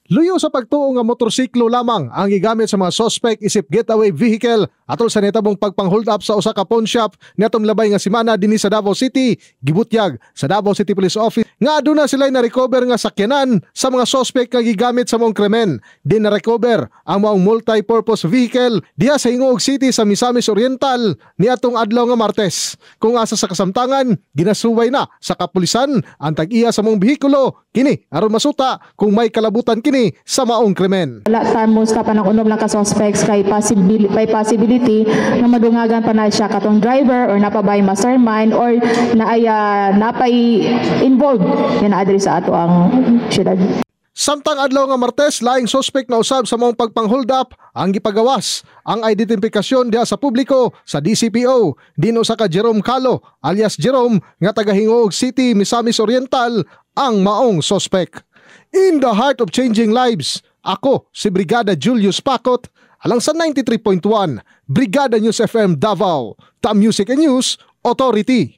Luyo sa pagtuo nga motorsiklo lamang ang gigamit sa mga suspect isip getaway vehicle atol sa netabong pagpang-hold up sa usa ka pawn shop niadtong labay nga semana dinhi sa Davao City. Gibutyag sa Davao City Police Office nga aduna sila na-recover nga sakyanan sa mga suspect nga gigamit sa maong krimen. Din na-recover ang maong multi-purpose vehicle diha sa Hingoog City sa Misamis Oriental niadtong adlaw nga Martes. Kung asa sa kasamtangan, ginasuway na sa kapulisan ang tag-iya sa maong behikulo kini aron masuta kung may kalabutan kini sa maong krimen. Wala tamo sa panang-unom lang ka suspects kay possibility nga madungagan pa na siya katong driver or napabay mastermind or napay involved yan adri sa ato ang syudad. Samtang adlaw nga Martes, laing suspect na usab sa maong pagpang-hold up ang gipagawas ang identifikasyon diha sa publiko sa DCPO dino sa ka Jerome Calo alias Jerome nga taga Hingoog City, Misamis Oriental ang maong suspect. In the heart of changing lives, ako si Brigada Julius Pacot alang sa 93.1 Brigada News FM Davao, The Music and News Authority.